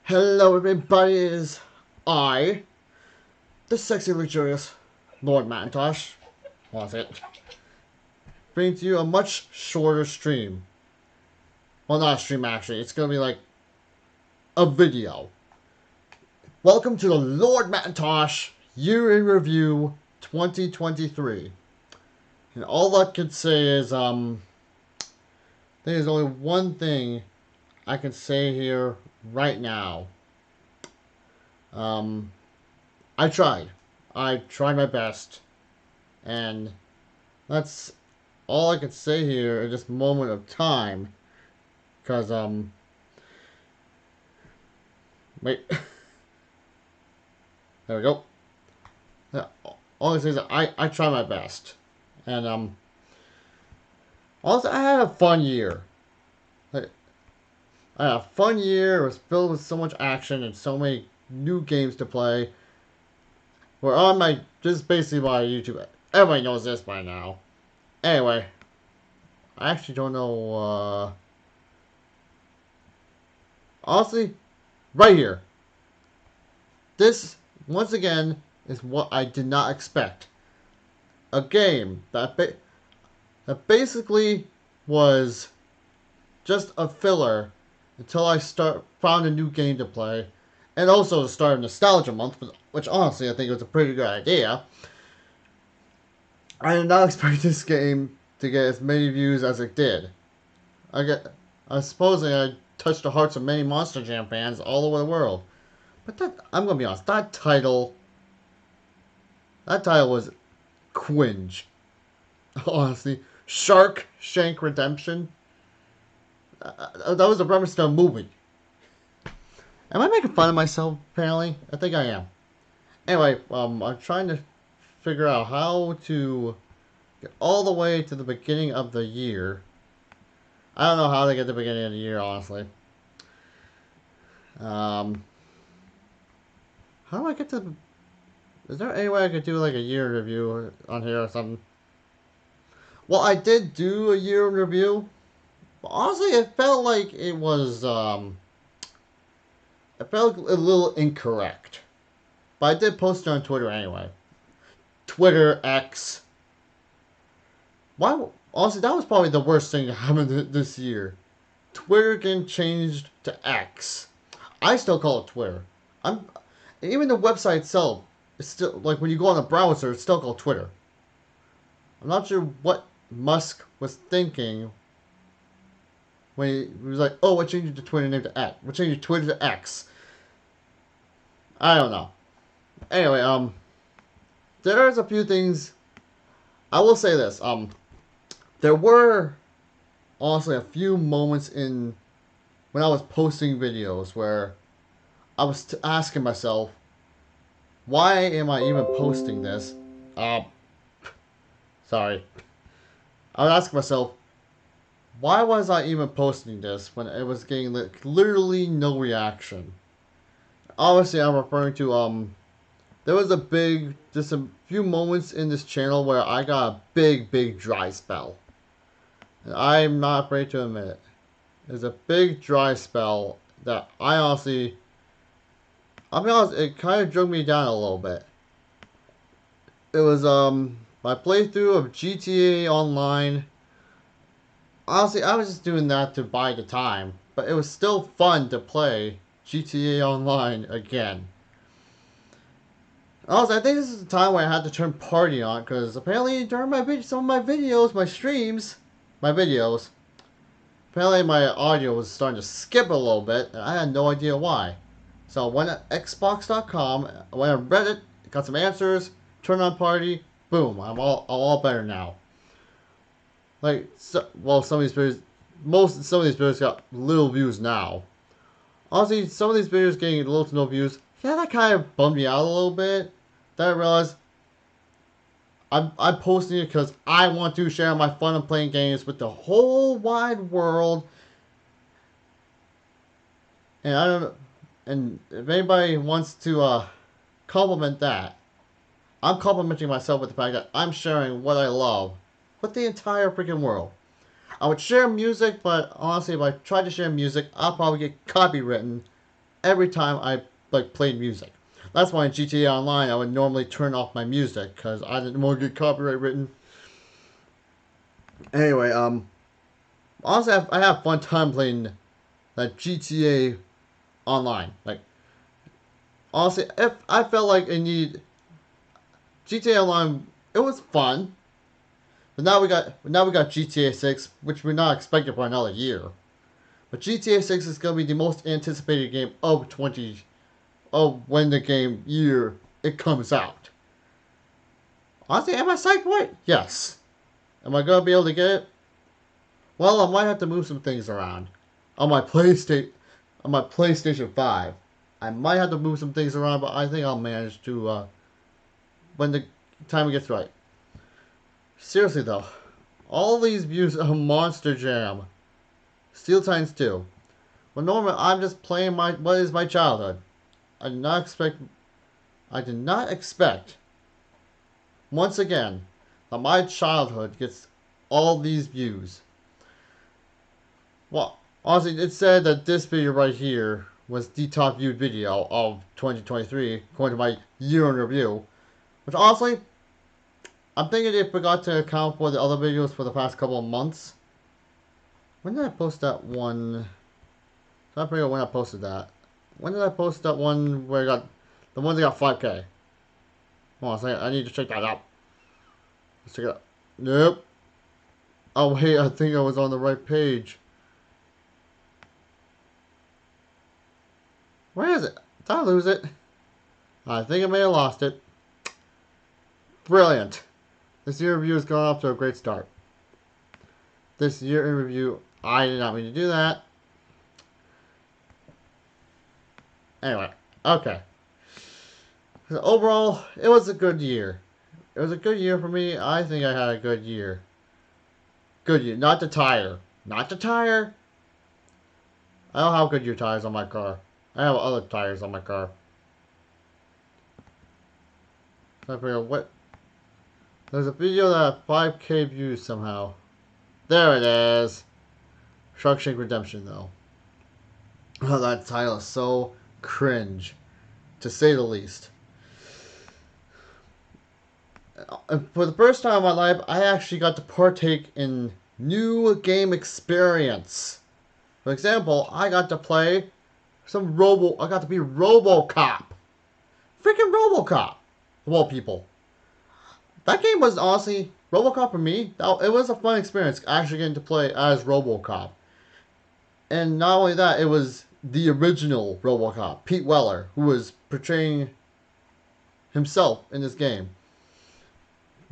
Hello everybody, it is I, the sexy luxurious Lord Macintosh, was it, bringing to you a much shorter stream. Well, not a stream actually, it's gonna be like a video. Welcome to the Lord Macintosh Year in Review 2023. And all I can say is, there's only one thing I can say here right now. I tried. I tried my best. And that's all I can say here in this moment of time. Because, wait. There we go. Yeah, all I can say is that I tried my best. And, also, I had a fun year. I had a fun year. It was filled with so much action and so many new games to play. We're on my, this is basically my YouTube. Everybody knows this by now. Anyway, I actually don't know, honestly, right here. This, once again, is what I did not expect. A game that basically was just a filler until I found a new game to play. And also the start of Nostalgia Month, which honestly I think was a pretty good idea. I did not expect this game to get as many views as it did. I supposing I touched the hearts of many Monster Jam fans all over the world. But I'm gonna be honest, that title was cringe. Honestly, Shark Shank Redemption. That was the premise of the movie. Am I making fun of myself? Apparently, I think I am. Anyway, I'm trying to figure out how to get all the way to the beginning of the year. I don't know how to get to the beginning of the year, honestly. How do I get to... Is there any way I could do like a year review on here or something? Well, I did do a year in review. But honestly, it felt like it was, it felt a little incorrect. But I did post it on Twitter anyway. Twitter, X. Why? Honestly, that was probably the worst thing that happened this year. Twitter getting changed to X. I still call it Twitter. Even the website itself, it's still, like when you go on the browser, it's still called Twitter. I'm not sure what Musk was thinking when he was like, oh, we're changing the Twitter name to X. We're changing Twitter to X. I don't know. Anyway, there's a few things. I will say this. There were honestly a few moments in when I was posting videos where I was asking myself, why am I even posting this? Sorry. I was asking myself, why was I even posting this when it was getting literally no reaction? Obviously, I'm referring to, there was just a few moments in this channel where I got a big dry spell. And I'm not afraid to admit it. There's a big dry spell that I'll be honest, it kind of drug me down a little bit. It was, my playthrough of GTA Online. Honestly, I was just doing that to buy the time, but it was still fun to play GTA Online again. Also, I think this is the time where I had to turn party on, because apparently during some of my videos, apparently my audio was starting to skip a little bit, and I had no idea why. So I went to Xbox.com, I went on Reddit, got some answers, turned on party, boom, I'm all better now. Like, well, some of these videos got little views now. Honestly, some of these videos getting little to no views, yeah, that kind of bummed me out a little bit. Then I realized I'm posting it because I want to share my fun of playing games with the whole wide world. And I don't know, and if anybody wants to compliment that, I'm complimenting myself with the fact that I'm sharing what I love with the entire freaking world. I would share music, but honestly, if I tried to share music, I'll probably get copywritten every time I played music. That's why in GTA Online I would normally turn off my music because I didn't want to get copyright written. Anyway, honestly, I have fun time playing that GTA Online. Like honestly, if I felt like I need GTA Online, it was fun. But now we got GTA 6, which we're not expecting for another year. But GTA 6 is gonna be the most anticipated game of 20 of when the game year it comes out. Honestly, am I psyched for it? Yes. Am I gonna be able to get it? Well, I might have to move some things around on my PlayStation on my PlayStation 5. I might have to move some things around, but I think I'll manage to when the time gets right. Seriously though, all these views of Monster Jam, Steel Titans 2. Well, normally I'm just playing what is my childhood. I did not expect. I did not expect. Once again, that my childhood gets all these views. Well, honestly, it said that this video right here was the top viewed video of 2023, according to my year in review. Which honestly, I'm thinking they forgot to account for the other videos for the past couple of months. When did I post that one? I forget when I posted that. When did I post that one where I got the one that got 5K? Hold on a second, I need to check that out. Let's check it out. Nope. Oh wait, I think I was on the right page. Where is it? Did I lose it? I think I may have lost it. Brilliant. This year review has gone off to a great start. This year in review, I did not mean to do that. Anyway, okay. So overall, it was a good year. It was a good year for me. I think I had a good year. Good year. Not the tire. Not the tire. I don't have Goodyear tires on my car. I have other tires on my car. I figure what. There's a video that had 5K views somehow. There it is. Shawshank Redemption, though. Oh, that title is so cringe, to say the least. For the first time in my life, I actually got to partake in new game experience. For example, I got to play I got to be RoboCop. Freaking RoboCop, of all people. That game was honestly RoboCop for me. It was a fun experience actually getting to play as RoboCop. And not only that, it was the original RoboCop, Pete Weller, who was portraying himself in this game.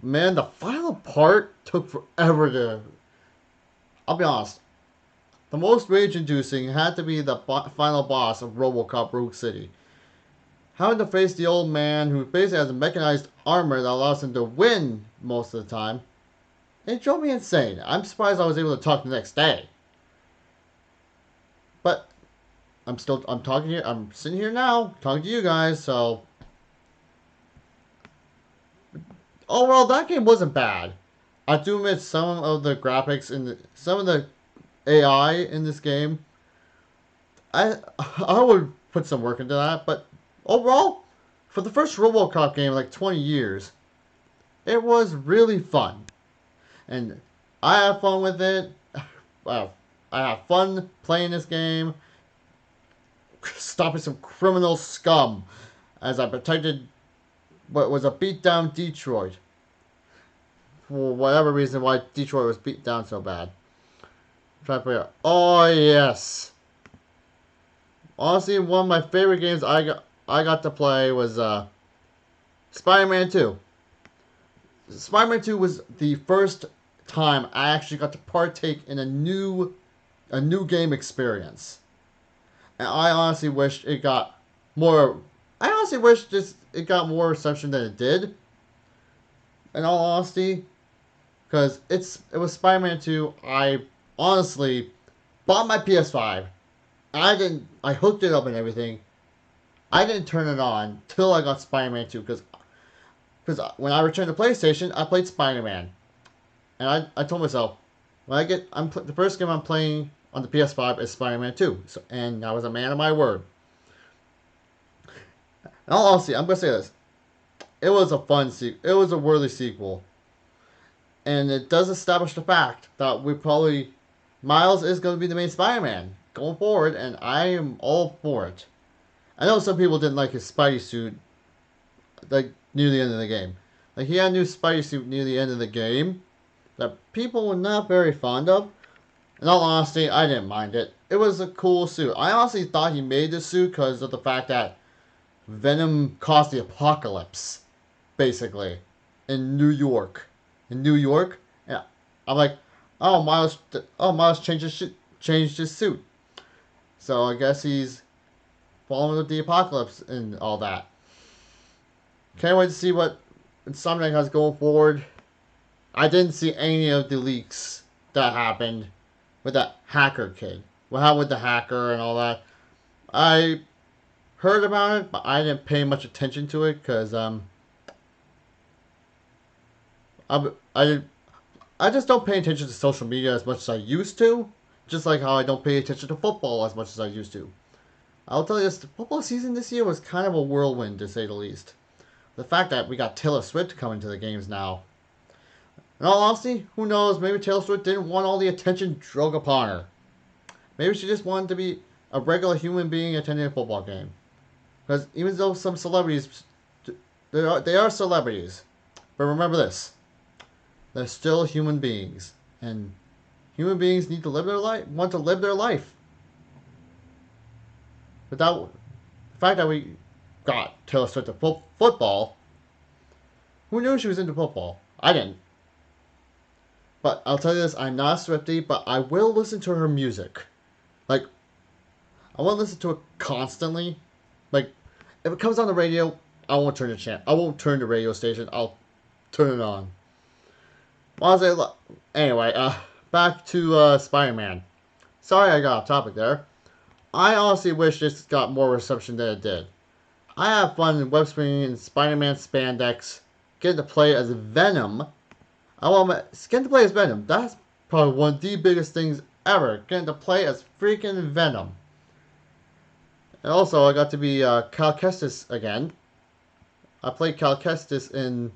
Man, the final part took forever to. I'll be honest. The most rage-inducing had to be the final boss of RoboCop Rogue City. Having to face the old man who basically has a mechanized armor that allows him to win most of the time, it drove me insane. I'm surprised I was able to talk the next day. But I'm talking here. I'm sitting here now talking to you guys. So overall, that game wasn't bad. I do admit some of the graphics and some of the AI in this game, I would put some work into that, but overall, for the first RoboCop game in like 20 years, it was really fun. And I had fun with it. Well, I had fun playing this game, stopping some criminal scum as I protected what was a beat down Detroit. For whatever reason why Detroit was beat down so bad. Try to figure out. Oh yes. Honestly, one of my favorite games I got to play was Spider-Man 2. Spider-Man 2 was the first time I actually got to partake in a new game experience. And I honestly wish it got more. I honestly wish it got more reception than it did. In all honesty, because it was Spider-Man 2. I honestly bought my PS5. I hooked it up and everything. I didn't turn it on till I got Spider-Man 2 because when I returned to PlayStation, I played Spider-Man. And I told myself, when I get, the first game I'm playing on the PS5 is Spider-Man 2, so, and I was a man of my word. In all honesty, I'm gonna say this: it was a it was a worthy sequel, and it does establish the fact that we probably Miles is going to be the main Spider-Man going forward, and I am all for it. I know some people didn't like his Spidey suit, like near the end of the game. Like he had a new Spidey suit near the end of the game that people were not very fond of. In all honesty, I didn't mind it. It was a cool suit. I honestly thought he made the suit because of the fact that Venom caused the apocalypse, basically, in New York. In New York, yeah. I'm like, Miles changed his suit. So I guess he's following with the apocalypse and all that. Can't wait to see what Insomniac has going forward. I didn't see any of the leaks that happened with that hacker kid. What happened with the hacker and all that. I heard about it, but I didn't pay much attention to it because I just don't pay attention to social media as much as I used to. Just like how I don't pay attention to football as much as I used to. I'll tell you this: the football season this year was kind of a whirlwind, to say the least. The fact that we got Taylor Swift coming to the games now. In all honesty, who knows? Maybe Taylor Swift didn't want all the attention drug upon her. Maybe she just wanted to be a regular human being attending a football game. Because even though some celebrities, they are celebrities, but remember this: they're still human beings, and human beings need to live their life, want to live their life. Without the fact that we got Taylor Swift to football, who knew she was into football? I didn't. But I'll tell you this: I'm not a Swiftie, but I will listen to her music. Like, I won't listen to it constantly. Like, if it comes on the radio, I won't turn the channel. I won't turn the radio station. I'll turn it on. Anyway, back to Spider-Man. Sorry I got off topic there. I honestly wish this got more reception than it did. I have fun in web swinging in Spider-Man spandex, getting to play as Venom. Getting to play as Venom. That's probably one of the biggest things ever. Getting to play as freaking Venom. And also, I got to be Cal Kestis again. I played Cal Kestis in,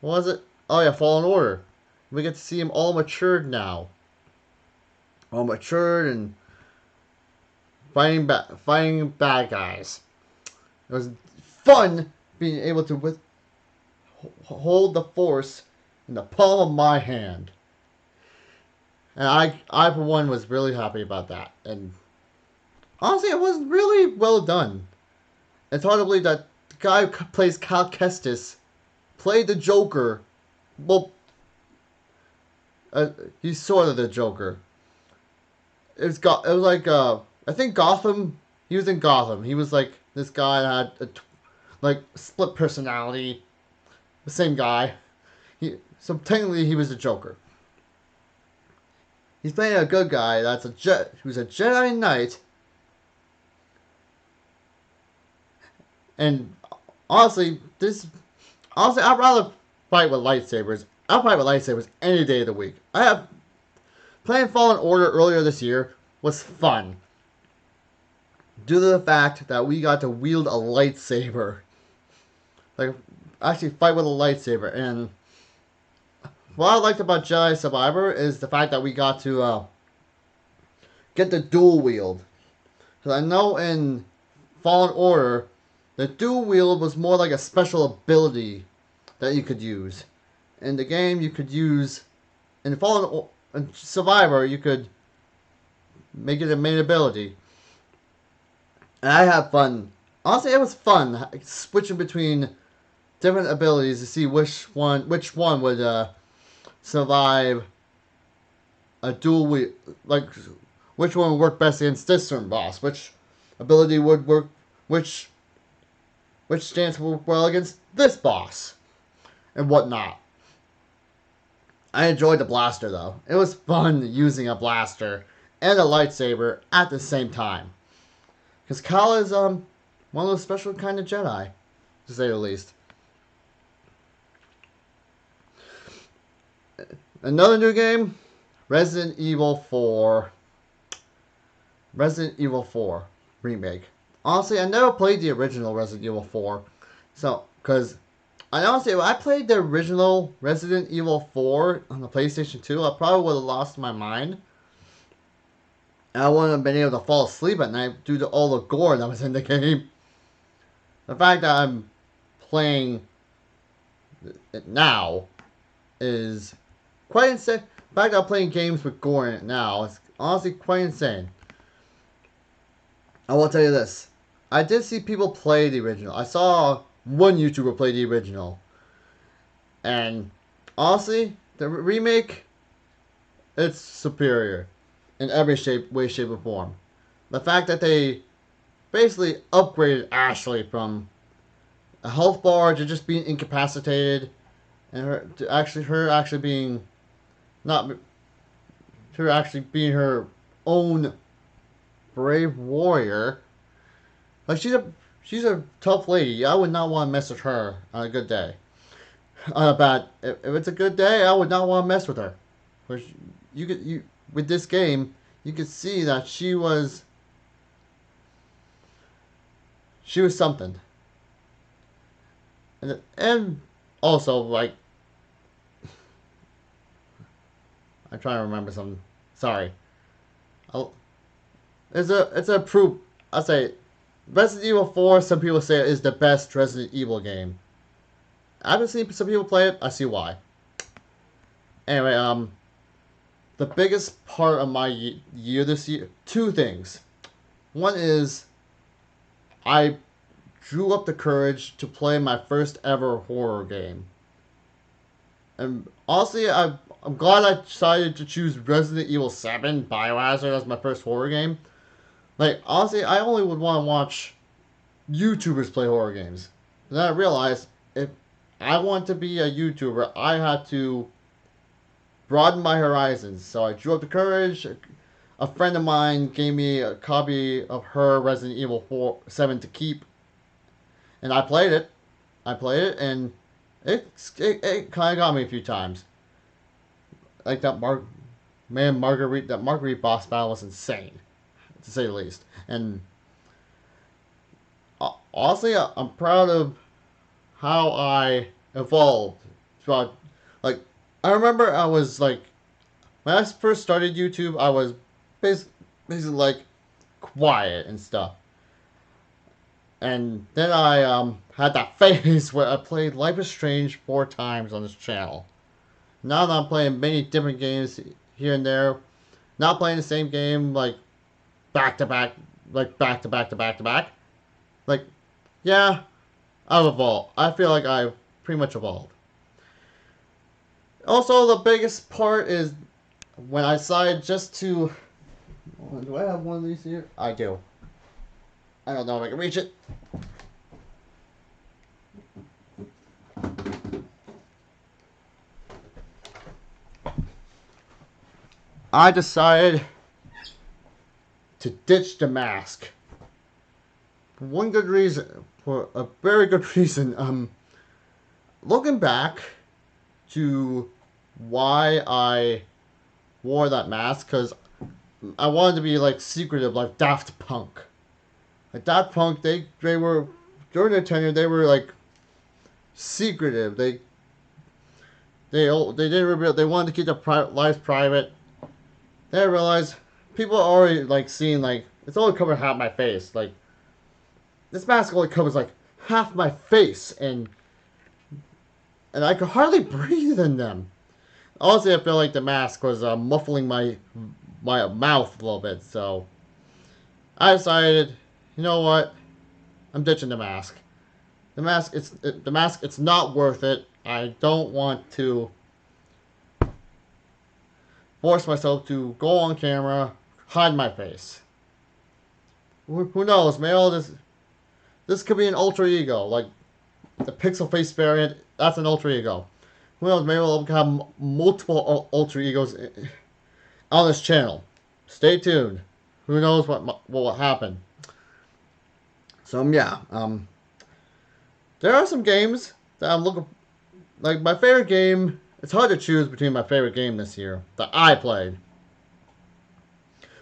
what was it? Oh yeah, Fallen Order. We get to see him all matured now. All matured and fighting bad guys. It was fun being able to hold the Force in the palm of my hand. And I for one was really happy about that. And honestly, it was really well done. It's hard to believe that the guy who plays Cal Kestis played the Joker. Well, he's sort of the Joker. It was like I think Gotham. He was in Gotham. He was like this guy that had like split personality. The same guy. So technically he was the Joker. He's playing a good guy who's a Jedi Knight. And honestly, I'd rather fight with lightsabers. I'll fight with lightsabers any day of the week. Playing Fallen Order earlier this year was fun. Due to the fact that we got to wield a lightsaber. Like, actually fight with a lightsaber. And what I liked about Jedi Survivor is the fact that we got to get the dual wield. Because I know in Fallen Order, the dual wield was more like a special ability that you could use. In the game, you could use... In Survivor, you could make it a main ability. And I had fun. Honestly, it was fun switching between different abilities to see which one would survive a dual wield. Like, which one would work best against this certain boss. Which ability would work... Which stance would work well against this boss. And whatnot. I enjoyed the blaster, though. It was fun using a blaster and a lightsaber at the same time. Because Cal is one of those special kind of Jedi, to say the least. Another new game, Resident Evil 4. Resident Evil 4 remake. Honestly, I never played the original Resident Evil 4. So, because I honestly, if I played the original Resident Evil 4 on the PlayStation 2, I probably would have lost my mind. And I wouldn't have been able to fall asleep at night due to all the gore that was in the game. The fact that I'm playing it now is quite insane. The fact that I'm playing games with gore in it now is honestly quite insane. I will tell you this. I did see people play the original. I saw one YouTuber play the original. And honestly, the remake, it's superior in every way, shape, or form. The fact that they basically upgraded Ashley from a health bar to just being incapacitated, and her actually being not her actually being her own brave warrior. Like she's a tough lady. I would not want to mess with her on a good day. On a bad, if it's a good day, I would not want to mess with her. Which you with this game, you could see that she was something. And also, like, I'm trying to remember something. Sorry. It's a proof. I'll say Resident Evil 4, some people say, is the best Resident Evil game. I haven't seen some people play it. I see why. Anyway, the biggest part of my year this year, two things. One is I drew up the courage to play my first ever horror game. And honestly, I'm glad I decided to choose Resident Evil 7 Biohazard as my first horror game. Like, honestly, I only would want to watch YouTubers play horror games. And then I realized if I want to be a YouTuber, I had to broaden my horizons. So I drew up the courage. A friend of mine gave me a copy of her Resident Evil 7 to keep. And I played it. And it kind of got me a few times. Like that Marguerite boss battle was insane, to say the least. And honestly, I'm proud of how I evolved throughout. Like, I remember I was like, when I first started YouTube, I was basically like quiet and stuff. And then I had that phase where I played Life is Strange 4 times on this channel. Now that I'm playing many different games here and there, not playing the same game like back to back, like, yeah, I've evolved. I feel like I've pretty much evolved. Also, the biggest part is when I decided just to. Do I have one of these here? I do. I don't know if I can reach it. I decided to ditch the mask. For one good reason, for a very good reason. Looking back to why I wore that mask, because I wanted to be like secretive, like Daft Punk. Like Daft Punk, they were during their tenure, they were like secretive. They didn't reveal. They wanted to keep their lives private. Then I realized people are already like seeing like it's only covering half my face. Like this mask only covers like half my face, and I could hardly breathe in them. Honestly, I feel like the mask was muffling my mouth a little bit. So I decided, you know what? I'm ditching the mask. The mask, it's not worth it. I don't want to force myself to go on camera, hide my face. Who knows? Maybe all this could be an alter ego, like the pixel face variant. That's an alter ego. Who knows? Maybe we'll have multiple alter egos on this channel. Stay tuned. Who knows what will happen? So yeah, there are some games that I'm looking like my favorite game. It's hard to choose between my favorite game this year that I played.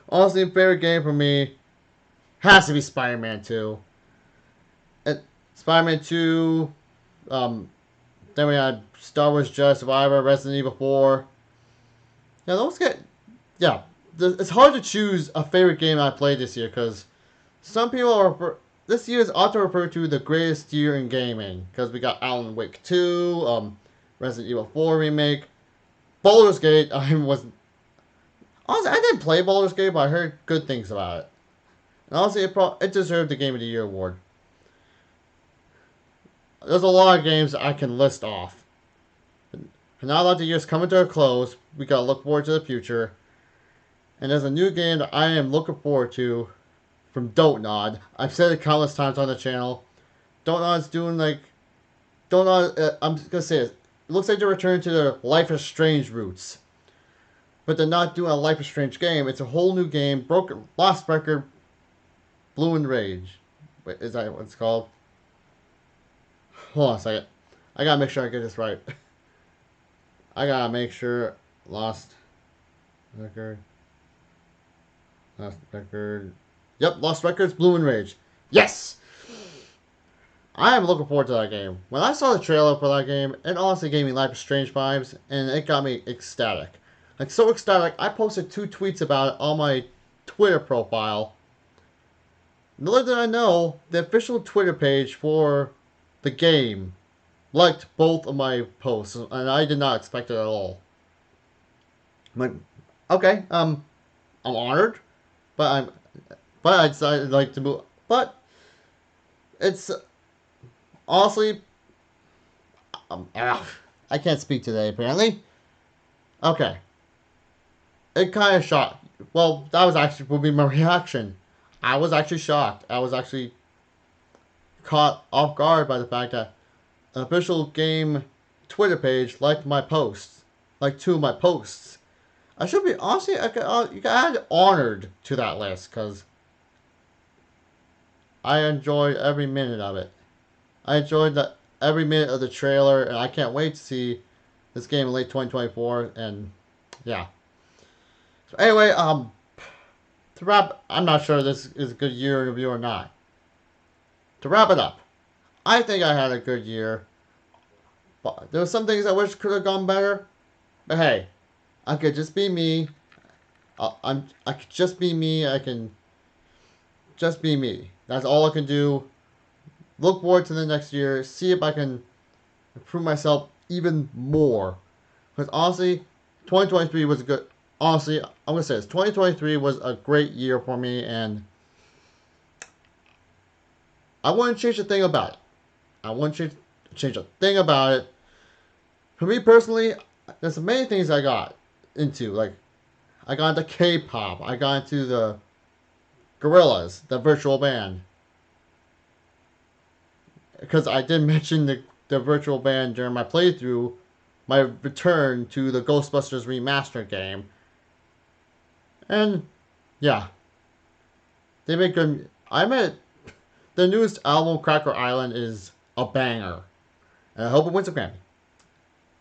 Honestly, favorite game for me has to be Spider-Man 2. And Spider-Man 2, um, then we had Star Wars Jedi Survivor, Resident Evil 4. Yeah, those get, yeah. It's hard to choose a favorite game I played this year because some people are. This year is often referred to the greatest year in gaming because we got Alan Wake 2, Resident Evil 4 remake, Baldur's Gate. I was honestly, I didn't play Baldur's Gate, but I heard good things about it. And honestly, it deserved the Game of the Year award. There's a lot of games I can list off. And now that the year's coming to a close, we gotta look forward to the future. And there's a new game that I am looking forward to from Dontnod. I've said it countless times on the channel. Dontnod's doing like Dontnod. I'm just gonna say it. It looks like they're returning to their Life is Strange roots, but they're not doing a Life is Strange game. It's a whole new game. Broken Lost Record, Blue and Rage. Wait, is that what it's called? Hold on a second. I gotta make sure I get this right. I gotta make sure. Lost Record. Lost Record. Yep, Lost Records, Blue and Rage. Yes! I am looking forward to that game. When I saw the trailer for that game, it honestly gave me Life is Strange vibes, and it got me ecstatic. Like, so ecstatic, I posted 2 tweets about it on my Twitter profile. Little did I know, the official Twitter page for the game liked both of my posts, and I did not expect it at all. I'm like, okay, I'm honored, but I decided like to move. But it's honestly, I can't speak today apparently. Okay, it kind of shocked. Well, that was actually would be my reaction. I was actually shocked. I was actually caught off guard by the fact that an official game Twitter page liked my posts, like 2 of my posts. I should be honestly, you got honored to that list because I enjoyed every minute of it. I enjoyed every minute of the trailer, and I can't wait to see this game in late 2024. And yeah. So anyway, to wrap, I'm not sure this is a good year in review or not. To wrap it up, I think I had a good year. But there were some things I wish could have gone better. But hey, I could just be me. I could just be me. I can just be me. That's all I can do. Look forward to the next year. See if I can improve myself even more. Because honestly, 2023 was a good. Honestly, I'm gonna say this. 2023 was a great year for me, and I wouldn't change a thing about it. I wouldn't change a thing about it. For me personally, there's many things I got into. Like, I got into K-pop. I got into the Gorillaz, the virtual band. Because I did mention the virtual band during my playthrough, my return to the Ghostbusters Remastered game. And, yeah. They make good. I admit, the newest album, Cracker Island, is a banger. And I hope it wins a Grammy.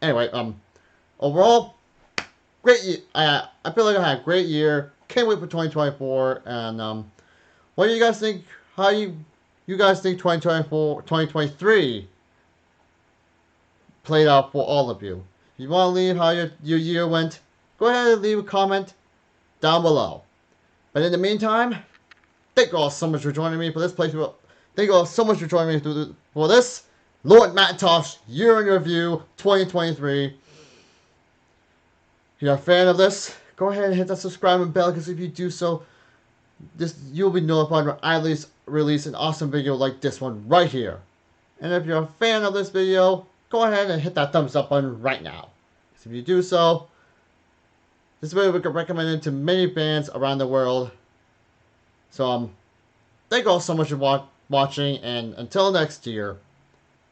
Anyway, overall, great year. I feel like I had a great year. Can't wait for 2024. And, what do you guys think? How you guys think 2024, 2023 played out for all of you? If you want to leave how your year went, go ahead and leave a comment down below. But in the meantime, thank you all so much for joining me for this playthrough. Thank you all so much for joining me for this Lord Macintosh Year in Review 2023. If you're a fan of this, go ahead and hit that subscribe and bell, because if you do so, you'll be notified when I release an awesome video like this one right here. And if you're a fan of this video, go ahead and hit that thumbs up button right now. So if you do so, this video will get recommended to many fans around the world. So thank you all so much for watching, and until next year,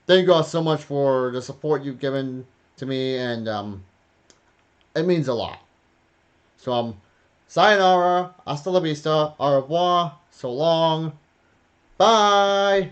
thank you all so much for the support you've given to me, and it means a lot. So sayonara, hasta la vista, au revoir, so long, bye.